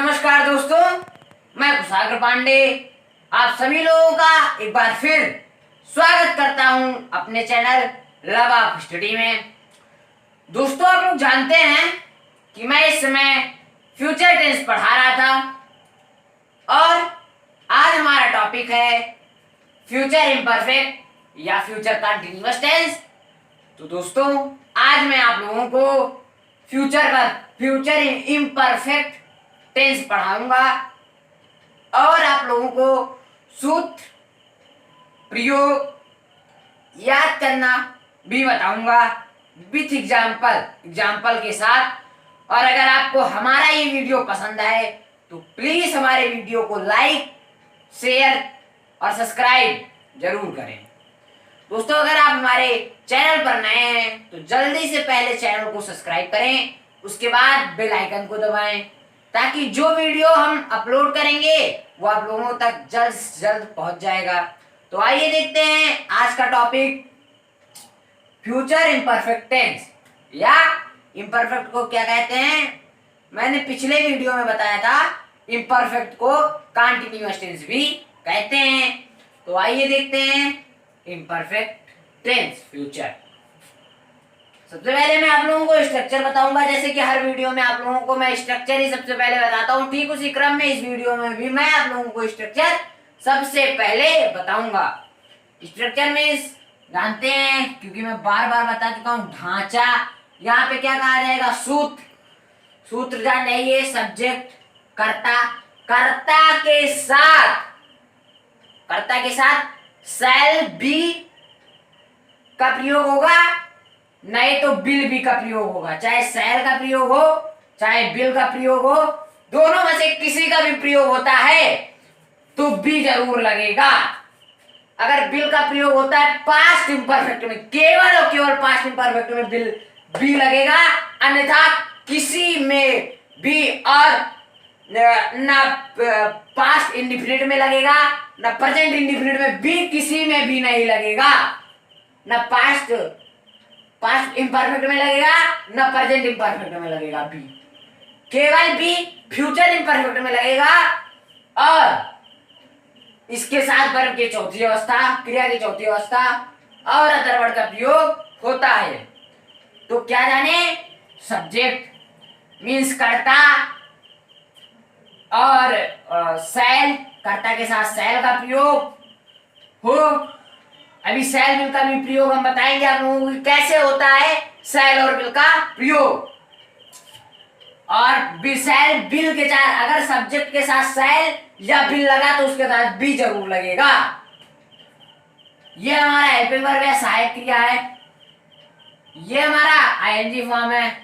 नमस्कार दोस्तों, मैं कुशाग्र पांडे आप सभी लोगों का एक बार फिर स्वागत करता हूं अपने चैनल लव ऑफ स्टडी में। दोस्तों, आप लोग जानते हैं कि मैं इस समय फ्यूचर टेंस पढ़ा रहा था और आज हमारा टॉपिक है फ्यूचर इम्परफेक्ट या फ्यूचर कंटिन्यूअस टेंस। तो दोस्तों, आज मैं आप लोगों को फ्यूचर इम्परफेक्ट टेंस पढ़ाऊंगा और आप लोगों को सूत्र प्रयोग याद करना भी बताऊंगा विथ एग्जाम्पल के साथ। और अगर आपको हमारा ये वीडियो पसंद आए तो प्लीज हमारे वीडियो को लाइक, शेयर और सब्सक्राइब जरूर करें। दोस्तों, अगर आप हमारे चैनल पर नए हैं तो जल्दी से पहले चैनल को सब्सक्राइब करें, उसके बाद बेल आइकन को दबाएं ताकि जो वीडियो हम अपलोड करेंगे वो आप लोगों तक जल्द से जल्द पहुंच जाएगा। तो आइए देखते हैं आज का टॉपिक फ्यूचर इम्परफेक्ट टेंस या इम्परफेक्ट को क्या कहते हैं। मैंने पिछले वीडियो में बताया था इम्परफेक्ट को कंटीन्यूअस टेंस भी कहते हैं। तो आइए देखते हैं इम्परफेक्ट टेंस फ्यूचर। सबसे पहले मैं आप लोगों को स्ट्रक्चर बताऊंगा, जैसे कि हर वीडियो में आप लोगों को मैं स्ट्रक्चर ही सबसे पहले बताता हूं, ठीक उसी क्रम में इस वीडियो में भी मैं आप लोगों को स्ट्रक्चर सबसे पहले बताऊंगा। स्ट्रक्चर में जानते हैं, क्योंकि मैं बार बार बता चुका हूं, ढांचा। यहाँ पे क्या कहा जाएगा? सूत्र जान जाइए। सब्जेक्ट कर्ता के साथ शैल बी का प्रयोग होगा, नहीं तो बिल बी का प्रयोग होगा। चाहे शैल का प्रयोग हो चाहे बिल का प्रयोग हो, दोनों में से किसी का भी प्रयोग होता है तो बी जरूर लगेगा। अगर बिल का प्रयोग होता है पास्ट इम्परफेक्ट में, केवल और केवल पास्ट इम्परफेक्ट में बिल बी लगेगा, अन्यथा किसी में भी और ना पास्ट इंडिफिनिट में लगेगा ना प्रेजेंट इंडिफिनिट में, बी किसी में भी नहीं लगेगा। ना पास्ट इम्परफेक्ट में लगेगा ना प्रेजेंट इम्परफेक्ट में लगेगा बी, केवल बी फ्यूचर इम्परफेक्ट में लगेगा। और इसके साथ वर्ब की चौथी अवस्था, क्रिया की चौथी अवस्था और अदर वर्ड का प्रयोग होता है। तो क्या जाने? सब्जेक्ट मीन्स कर्ता और शैल, कर्ता के साथ शैल का प्रयोग हो। अभी शैल बिल का भी प्रयोग हम बताएंगे आप लोगों को कैसे होता है शैल और बिल का प्रयोग। और शैल बिल के साथ अगर सब्जेक्ट के साथ शैल या बिल लगा तो उसके साथ बी जरूर लगेगा। ये हमारा हेल्पिंग वर्ब है, सहायक क्रिया है। ये हमारा आईएनजी फॉर्म है।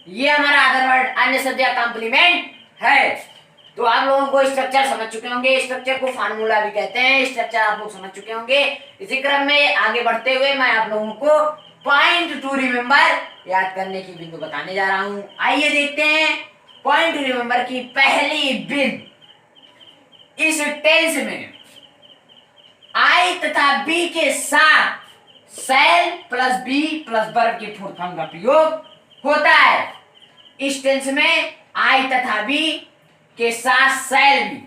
ये हमारा अदर वर्ड अन्य शब्द या कॉम्प्लीमेंट है। तो आप लोगों को स्ट्रक्चर समझ चुके होंगे, स्ट्रक्चर को फार्मूला भी कहते हैं। स्ट्रक्चर आप लोग समझ चुके होंगे। इसी क्रम में आगे बढ़ते हुए मैं आप लोगों को पॉइंट टू रिमेंबर याद करने की बिंदु बताने जा रहा हूं। आइए देखते हैं पॉइंट टू रिमेंबर की पहली बिंदु। इस टेंस में आई तथा बी के साथ shall plus be plus verb के फोर्थ फॉर्म का प्रयोग होता है। इस टेंस में आई तथा बी के साथ शैल बी,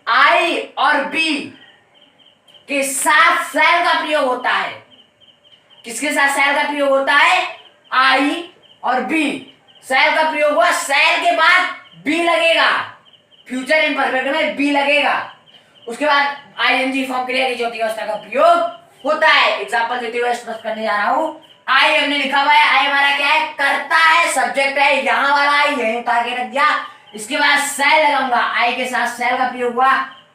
आई और बी के साथ शैल का प्रयोग होता है। किसके साथ शैल का प्रयोग होता है? आई और बी। शैल का प्रयोग हुआ, शैल के बाद बी लगेगा, फ्यूचर इम्परफेक्ट में बी लगेगा। उसके बाद आईएनजी फॉर्म क्रिया की चौथी अवस्था का प्रयोग होता है। एग्जांपल देते हुए स्पष्ट करने जा रहा हूं। आई हमने लिखा हुआ है, आई हमारा क्या है? कर्ता है, सब्जेक्ट है। यहां वाला आई यहीं उतार के रख दिया। इसके बाद शैल लगाऊंगा, आई के साथ शैल का प्रयोग हुआ।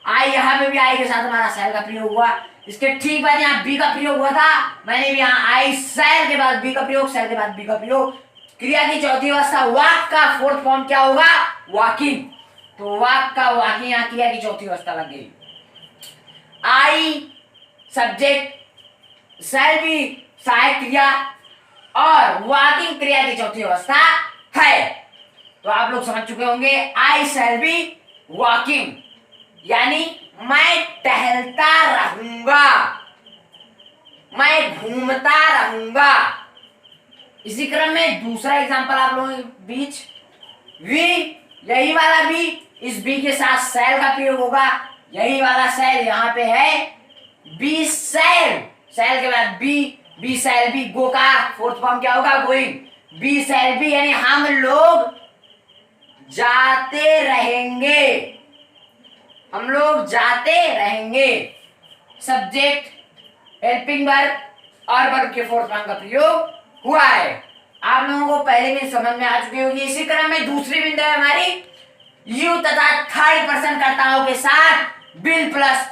आई यहाँ पे भी आई के साथ हमारा शैल का प्रयोग हुआ। इसके ठीक बाद यहाँ बी का प्रयोग हुआ था, मैंने भी यहाँ आई शैल के बाद बी का प्रयोग, शैल के बाद बी का प्रयोग। क्रिया की चौथी अवस्था वाक का फोर्थ फॉर्म क्या होगा? वॉकिंग। तो वाक का वॉकिंग यहाँ क्रिया की चौथी अवस्था लग गई। आई सब्जेक्ट, शैल भी सहायक क्रिया और वॉकिंग क्रिया की चौथी अवस्था है। तो आप लोग समझ चुके होंगे आई शैल बी वॉकिंग, यानी मैं टहलता रहूंगा, मैं घूमता रहूंगा। इसी क्रम में दूसरा एग्जांपल आप लोगों के बीच, वी यही वाला बी, इस बी के साथ सेल का प्रयोग होगा। यही वाला सेल यहाँ पे है बी सेल, सेल के बाद बी, बी सेल बी, गो का फोर्थ फॉर्म क्या होगा? गोइंग। बी सेल बी यानी हम लोग जाते रहेंगे, हम लोग जाते रहेंगे। सब्जेक्ट, हेल्पिंग वर्ब और वर्ब के फोर्थ फॉर्म का प्रयोग हुआ है। आप लोगों को पहले भी समझ में आ चुकी होगी। इसी क्रम में दूसरी बिंदु है हमारी यू तथा थर्ड पर्सन कर्ताओं के साथ will plus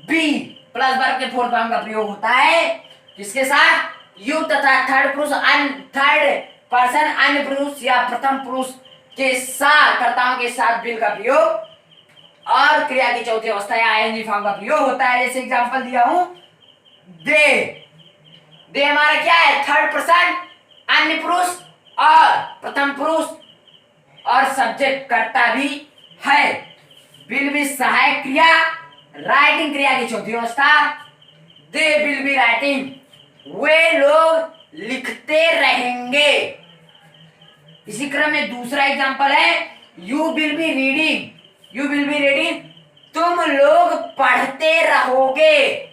be plus verb के फोर्थ फॉर्म का प्रयोग होता है। किसके साथ? यू तथा थर्ड पुरुष थर्ड पर्सन अन्य पुरुष या प्रथम पुरुष के साथ कर्ताओं के साथ विल का प्रयोग और क्रिया की चौथी अवस्था या आईएनजी फॉर्म का प्रयोग होता है। जैसे एग्जांपल दिया हूं, दे, दे हमारा क्या है? थर्ड पर्सन अन्य पुरुष और प्रथम पुरुष और सब्जेक्ट कर्ता भी है। विल भी सहायक क्रिया, राइटिंग क्रिया की चौथी अवस्था, दे विल बी राइटिंग, वे लोग लिखते रहेंगे। इसी क्रम में दूसरा एग्जांपल है you will be reading, you will be reading, तुम लोग पढ़ते रहोगे।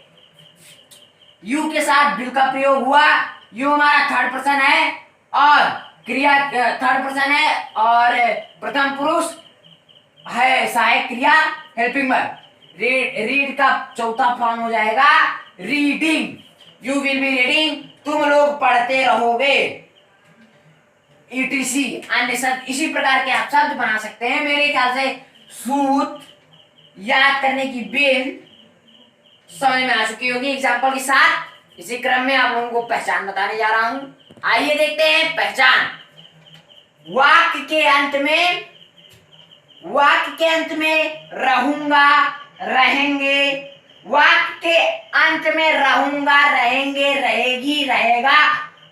यू के साथ विल का प्रयोग हुआ। यू हमारा थर्ड पर्सन है और क्रिया थर्ड पर्सन है और प्रथम पुरुष है, सहायक क्रिया हेल्पिंग वर्ब। रीड का चौथा फॉर्म हो जाएगा reading, you will be reading, तुम लोग पढ़ते रहोगे। ईटीसी अन्य शब्द इसी प्रकार के आप शब्द बना सकते हैं। मेरे ख्याल से सूत याद करने की बिल समझ में आ चुकी होगी एग्जाम्पल के साथ। इसी क्रम में आप लोगों को पहचान बताने जा रहा हूं। आइए देखते हैं पहचान। वाक्य के अंत में, वाक्य के अंत में रहूंगा, रहेंगे, वाक्य के अंत में रहूंगा, रहेंगे, रहेगी, रहेगा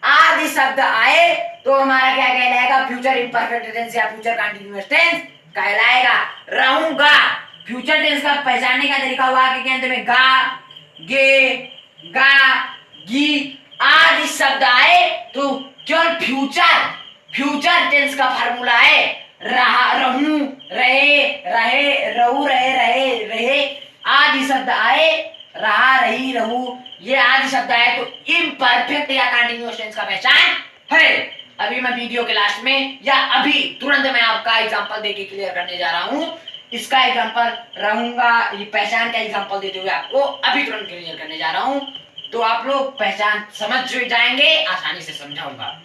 आदि शब्द आए तो हमारा क्या कहलाएगा? फ्यूचर इम्परफेक्ट टेंस या फ्यूचर कंटीन्यूअस टेंस कहलाएगा। रहूंगा फ्यूचर टेंस का पहचानने का तरीका हुआ कि अंत में गा, गे, गा, गी आदि शब्द आए तो केवल फ्यूचर टेंस का फार्मूला है रहा, रहूं, रहे, रहे, रहू, रहे, रहे, रहे आदि शब्द आए, रहा, रही, रहू ये आदि शब्द आए तो इम्परफेक्ट या कंटीन्यूअस टेंस का पहचान है। अभी मैं वीडियो के लास्ट में या अभी तुरंत मैं आपका एग्जांपल देके क्लियर करने जा रहा हूं। इसका एग्जांपल रहूंगा, ये पहचान का एग्जांपल देते हुए आपको अभी तुरंत क्लियर करने जा रहा हूं, तो आप लोग पहचान समझ जाएंगे, आसानी से समझाऊंगा।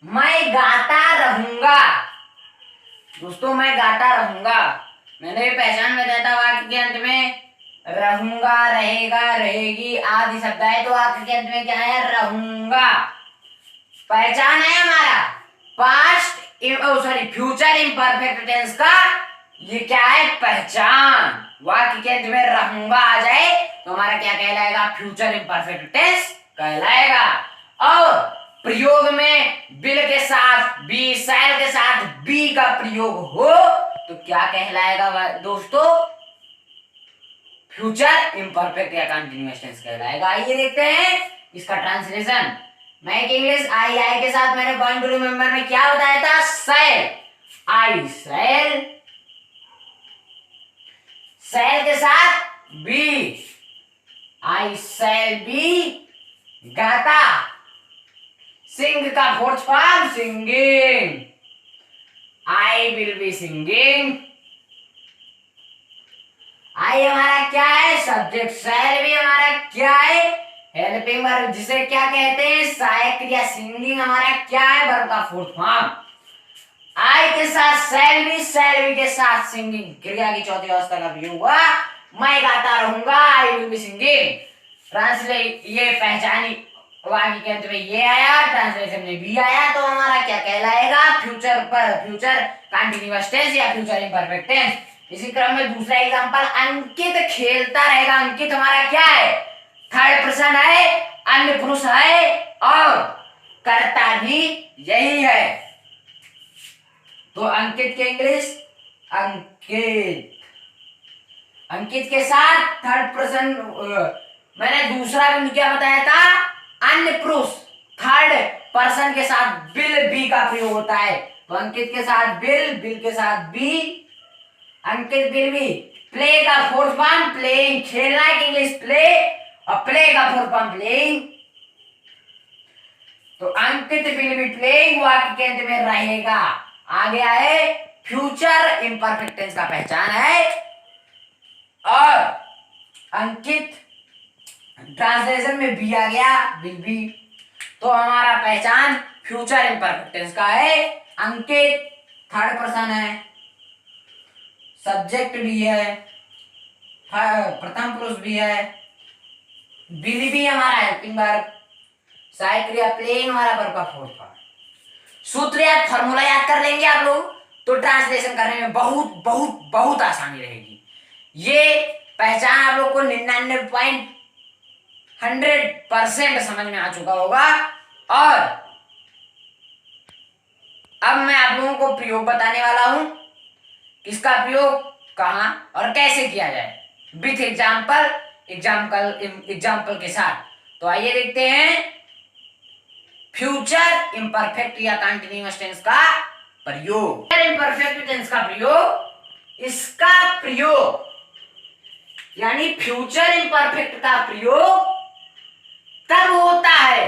मैं गाता रहूंगा, दोस्तों मैं गाता रहूंगा, मैंने पहचान बताया था वाक्य के अंत में रहूंगा, रहेगा, रहेगी आदि शब्द है तो वाक्य के अंत में क्या है? रहूंगा। पहचान है हमारा past sorry future imperfect tense का, ये क्या है? पहचान। वाक्य के अंत में रहूंगा आ जाए तो हमारा क्या कहलाएगा? फ्यूचर इम्परफेक्ट टेंस कहलाएगा। और प्रयोग में विल के साथ बी, सेल के साथ बी का प्रयोग हो तो क्या कहलाएगा दोस्तों? फ्यूचर इम्परफेक्ट या कंटीन्यूअस टेंस कहलाएगा। आइए देखते हैं इसका ट्रांसलेशन। मैं इंग्लिश आई के साथ मैंने गोइंग टू रिमेंबर में क्या बताया था? सेल, आई सेल, सेल के साथ बी, आई सेल बी गाता, सिंग का fourth form singing, I will be singing. I हमारा क्या है? सब्जेक्ट, सेल भी हमारा क्या है? हेल्पिंग वर्ब जिसे क्या कहते हैं? सहायक क्रिया। सिंगिंग हमारा क्या है? वर्ब का फोर्थ फॉर्म। आई के साथ सेल भी के साथ सिंगिंग क्रिया की चौथी अवस्था का प्रयोग हुआ। मैं गाता रहूंगा, आई विल बी सिंगिंग। ट्रांसलेट ये पहचानी वाक्य के अंत में ये आया, ट्रांसलेशन में भी आया तो हमारा क्या कहलाएगा? फ्यूचर कंटीन्यूअस टेंस या फ्यूचर इम्परफेक्ट टेंस। इसी क्रम में दूसरा एग्जांपल, अंकित खेलता रहेगा। अंकित हमारा क्या है? थर्ड पर्सन है, अन्य पुरुष है और कर्ता भी यही है तो अंकित के इंग्लिश अंकित। अंकित के साथ थर्ड पर्सन मैंने दूसरा बिंदु क्या बताया था? अन्य पुरुष, थर्ड पर्सन के साथ विल बी का प्रयोग होता है। तो अंकित के साथ विल, विल के साथ be, Ankit will be. Play का फोर्थ फॉर्म प्लेइंग, खेलना की इंग्लिश प्ले, और प्ले का फोर्थ फॉर्म प्लेइंग। तो अंकित विल बी प्लेइंग वाक्य के अंत में रहेगा। आगे आए फ्यूचर इम्परफेक्ट टेंस का पहचान है, और अंकित ट्रांसलेशन में बी आ गया, विल बी। तो हमारा पहचान फ्यूचर इम्परफेक्ट टेंस का है। अंकित थर्ड पर्सन है, सब्जेक्ट भी है, प्रथम पुरुष भी है, विल भी हमारा हेल्पिंग वर्ब, सहायक क्रिया प्लेइंग हमारा वर्ब का फोर्थ फॉर्म। सूत्र या फॉर्मूला याद कर लेंगे आप लोग तो ट्रांसलेशन करने में बहुत बहुत बहुत आसानी रहेगी। ये पहचान आप लोग को 99.100% समझ में आ चुका होगा। और अब मैं आप लोगों को प्रयोग बताने वाला हूं, किसका प्रयोग कहां और कैसे किया जाए, विथ एग्जाम्पल के साथ। तो आइए देखते हैं फ्यूचर इम्परफेक्ट या कंटिन्यूअस टेंस का प्रयोग। इम्परफेक्ट टेंस का प्रयोग, इसका प्रयोग यानी फ्यूचर इम्परफेक्ट का प्रयोग तब होता है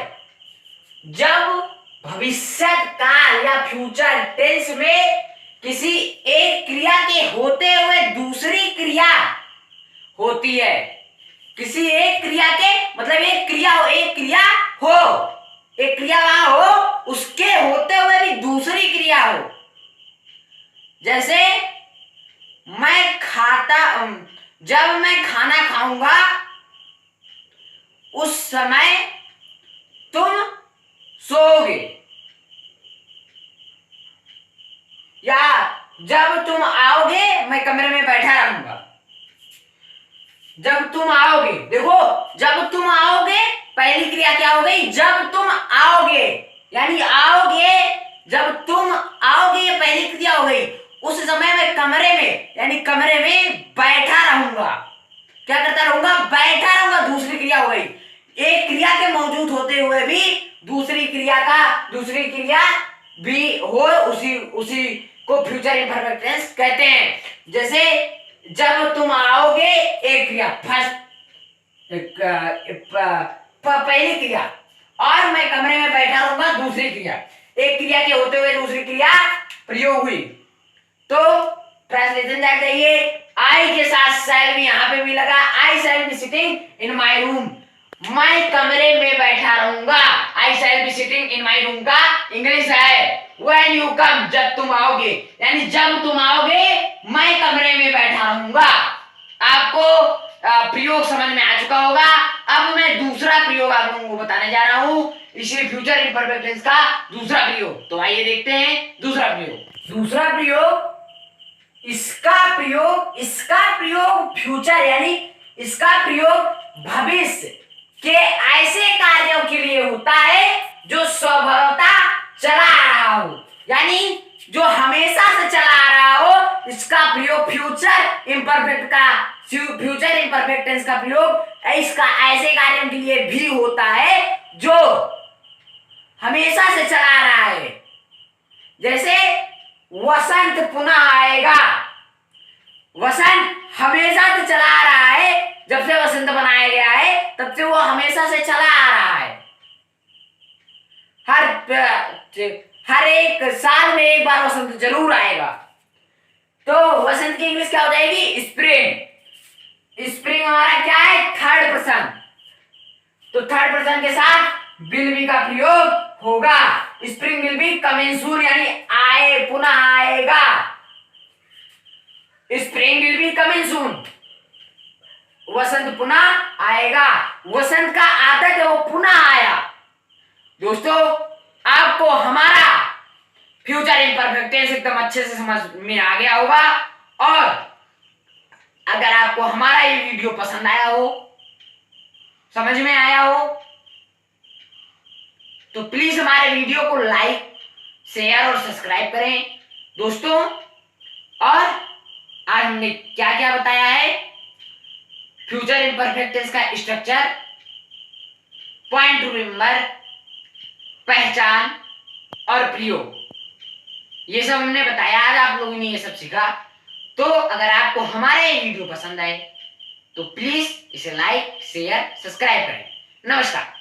जब भविष्य काल या फ्यूचर टेंस में किसी एक क्रिया के होते हुए दूसरी क्रिया होती है। किसी एक क्रिया के मतलब एक क्रिया हो, एक क्रिया वहां हो, उसके होते हुए भी दूसरी क्रिया हो। जैसे जब मैं खाना खाऊंगा उस समय तुम सोओगे, या जब तुम आओगे मैं कमरे में बैठा रहूंगा। जब तुम आओगे, देखो जब तुम आओगे पहली क्रिया क्या हो गई, जब तुम आओगे, यानी आओगे, जब तुम आओगे ये पहली क्रिया हो गई। उस समय मैं कमरे में यानी कमरे में बैठा रहूंगा। क्या करता रहूंगा, बैठा रहूंगा, दूसरी क्रिया हो गई। एक क्रिया के मौजूद होते हुए भी दूसरी क्रिया भी हो, उसी को फ्यूचर इम्परफेक्ट टेंस कहते हैं। जैसे जब तुम आओगे एक क्रिया फर्स्ट, पहली क्रिया, और मैं कमरे में बैठा रहूंगा दूसरी क्रिया। एक क्रिया के होते हुए दूसरी क्रिया प्रयोग हुई। तो ट्रांसलेशन जाग जाइए, आई के साथ शैल भी यहां पे भी लगा, I shall be sitting in my room, मैं कमरे में बैठा रहूंगा। I shall be sitting in my room का इंग्लिश है व्हेन यू कम, जब तुम आओगे, यानी जब तुम आओगे मैं कमरे में बैठा रहूंगा। आपको प्रयोग समझ में आ चुका होगा। अब मैं दूसरा प्रयोग आप लोगों को बताने जा रहा हूं, इसी फ्यूचर इम्परफेक्ट टेंस का दूसरा प्रयोग। तो आइए देखते हैं दूसरा प्रयोग। इसका प्रयोग फ्यूचर यानी इसका प्रयोग भविष्य के ऐसे कार्यों के लिए होता है जो स्वभावतः चला आ रहा हो, यानी जो हमेशा से चला आ रहा हो। इसका प्रयोग फ्यूचर इम्परफेक्ट टेंस का प्रयोग इसका ऐसे कार्यों के लिए भी होता है जो हमेशा से चला आ रहा है। जैसे वसंत पुनः आएगा, वसंत हमेशा से चला आ रहा है, जब से वसंत बनाया गया है तब से वो हमेशा से चला आ रहा है। हर एक साल में एक बार वसंत जरूर आएगा। तो वसंत की इंग्लिश क्या हो जाएगी, स्प्रिंग हमारा क्या है, थर्ड पर्सन। तो थर्ड पर्सन के साथ विल बी का प्रयोग होगा। Spring will be coming soon, यानी आए, पुनः आएगा। Spring will be coming soon, वसंत पुनः आएगा। वसंत का आदत है वो पुनः आया। दोस्तों आपको हमारा फ्यूचर इम्परफेक्ट टेंस एकदम अच्छे से समझ में आ गया होगा। और अगर आपको हमारा ये वीडियो पसंद आया हो, समझ में आया हो, तो प्लीज हमारे वीडियो को लाइक, शेयर और सब्सक्राइब करें दोस्तों। और आज हमने क्या क्या बताया है, फ्यूचर इम्परफेक्ट टेंस का स्ट्रक्चर, पॉइंट टू रिमेंबर, पहचान और प्रयोग, ये सब हमने बताया। आज आप लोगों ने ये सब सीखा। तो अगर आपको हमारा ये वीडियो पसंद आए तो प्लीज इसे लाइक, शेयर, सब्सक्राइब करें। नमस्कार।